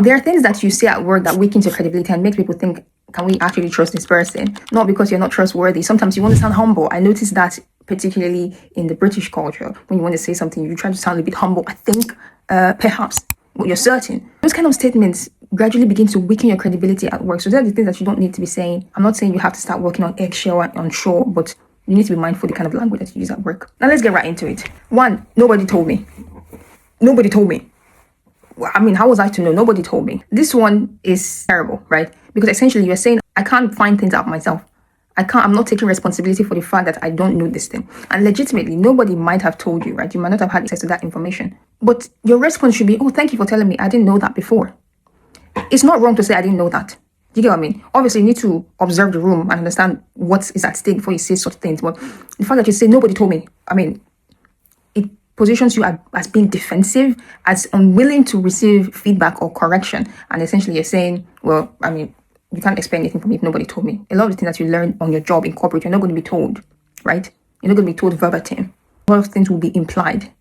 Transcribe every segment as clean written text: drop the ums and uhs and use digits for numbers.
There are things that you say at work that weakens your credibility and makes people think, can we actually trust this person? Not because you're not trustworthy. Sometimes you want to sound humble. I noticed that particularly in the British culture. When you want to say something, you try to sound a bit humble. I think perhaps, but you're certain. Those kind of statements gradually begin to weaken your credibility at work. So they're the things that you don't need to be saying. I'm not saying you have to start working on eggshell and unsure, but you need to be mindful of the kind of language that you use at work. Now let's get right into it. One, nobody told me. Nobody told me. I mean, how was I to know? Nobody told me. This one is terrible, right? Because essentially you're saying, I can't find things out myself. I'm not taking responsibility for the fact that I don't know this thing. And legitimately, nobody might have told you, right? You might not have had access to that information. But your response should be, oh, thank you for telling me. I didn't know that before. It's not wrong to say I didn't know that. Do you get what I mean? Obviously, you need to observe the room and understand what is at stake before you say such things. But the fact that you say, nobody told me, I mean, it positions you as being defensive, as unwilling to receive feedback or correction. And essentially you're saying, well, I mean, you can't expect anything from me if nobody told me. A lot of the things that you learn on your job in corporate, you're not going to be told, right? You're not going to be told verbatim. A lot of things will be implied.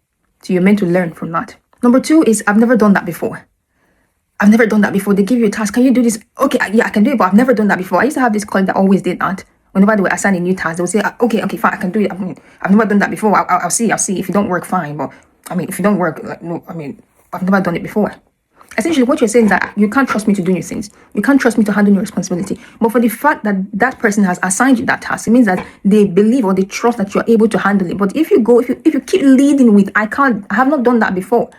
So you're meant to learn from that. Number two is, I've never done that before. I've never done that before. They give you a task. Can you do this? Okay, yeah, I can do it, but I've never done that before. I used to have this colleague that always did that. Whenever they were assigned a new task, they would say, okay, fine, I can do it. I mean, I've never done that before. I'll see. If you don't work, fine. But I mean, if you don't work, like, no, I mean, I've never done it before. Essentially, what you're saying is that you can't trust me to do new things. You can't trust me to handle your responsibility. But for the fact that that person has assigned you that task, it means that they believe or they trust that you're able to handle it. But if you keep leading with, I have not done that before,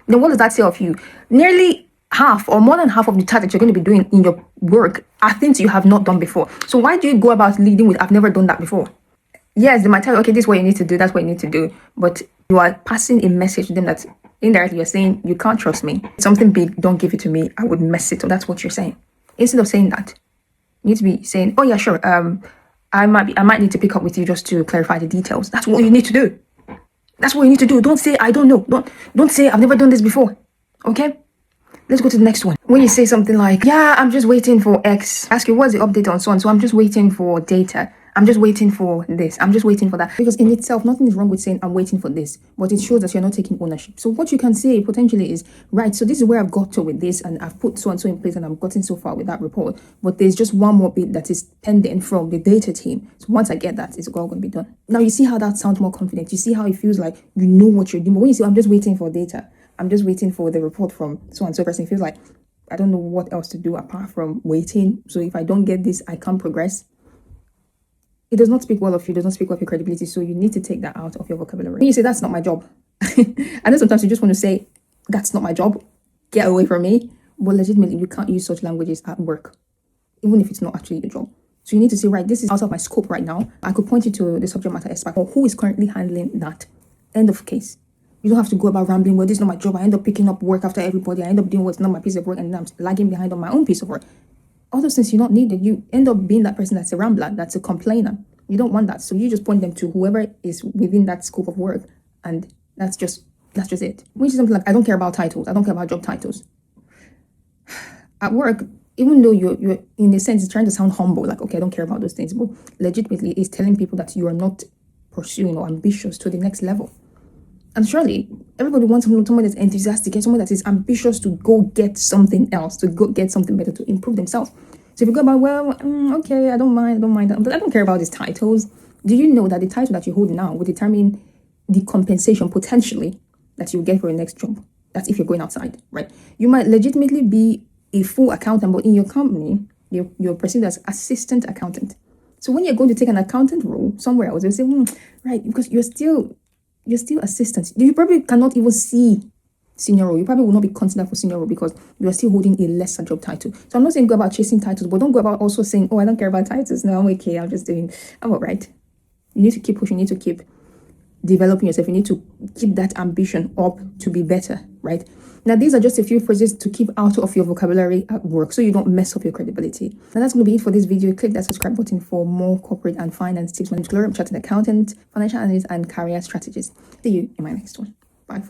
then what does that say of you? Nearly half or more than half of the tasks that you're going to be doing in your work are things you have not done before. So why do you go about leading with, I've never done that before? Yes, they might tell you, okay, this is what you need to do, that's what you need to do. But you are passing a message to them that indirectly you're saying, you can't trust me. Something big, don't give it to me. I would mess it up. That's what you're saying. Instead of saying that, you need to be saying, oh yeah, sure. I might need to pick up with you just to clarify the details. That's what you need to do. That's what you need to do. Don't say, I don't know. Don't say, I've never done this before. Okay? Let's go to the next one. When you say something like, yeah, I'm just waiting for X. Ask you, what's the update on so on? So I'm just waiting for data. I'm just waiting for this. I'm just waiting for that. Because in itself, nothing is wrong with saying I'm waiting for this. But it shows that you're not taking ownership. So what you can say potentially is, right, so this is where I've got to with this. And I've put so and so in place and I've gotten so far with that report. But there's just one more bit that is pending from the data team. So once I get that, it's all going to be done. Now you see how that sounds more confident. You see how it feels like you know what you're doing. But when you say, I'm just waiting for data, I'm just waiting for the report from so and so person, it feels like I don't know what else to do apart from waiting. So if I don't get this, I can't progress. It does not speak well of you, does not speak well of your credibility. So you need to take that out of your vocabulary. When you say, that's not my job. I know sometimes you just want to say, that's not my job. Get away from me. But legitimately, you can't use such languages at work, even if it's not actually your job. So you need to say, right, this is out of my scope right now. I could point you to the subject matter expert or who is currently handling that. End of case. You don't have to go about rambling, well, this is not my job. I end up picking up work after everybody. I end up doing what's not my piece of work and then I'm lagging behind on my own piece of work. All those things you're not needed. You end up being that person that's a rambler, that's a complainer. You don't want that. So you just point them to whoever is within that scope of work. And that's just it. When you say something like, I don't care about titles. I don't care about job titles. At work, even though you're in a sense trying to sound humble, like, okay, I don't care about those things. But legitimately, it's telling people that you are not pursuing or ambitious to the next level. And surely, everybody wants someone that's enthusiastic, someone that is ambitious to go get something else, to go get something better, to improve themselves. So if you go about, well, okay, I don't mind, but I don't care about these titles. Do you know that the title that you hold now will determine the compensation potentially that you get for your next job? That's if you're going outside, right? You might legitimately be a full accountant, but in your company, you're perceived as assistant accountant. So when you're going to take an accountant role somewhere else, they'll say, right, because you're still assistant. You probably cannot even see senior role. You probably will not be considered for senior role because you are still holding a lesser job title. So I'm not saying go about chasing titles, but don't go about also saying, oh, I don't care about titles. No, I'm okay. I'm all right. You need to keep pushing. You need to keep developing yourself. You need to keep that ambition up to be better, right? Now, these are just a few phrases to keep out of your vocabulary at work so you don't mess up your credibility. Now, that's going to be it for this video. Click that subscribe button for more corporate and finance tips. I'm Gloria, chartered accountant, financial analyst, and career strategist. See you in my next one. Bye for now.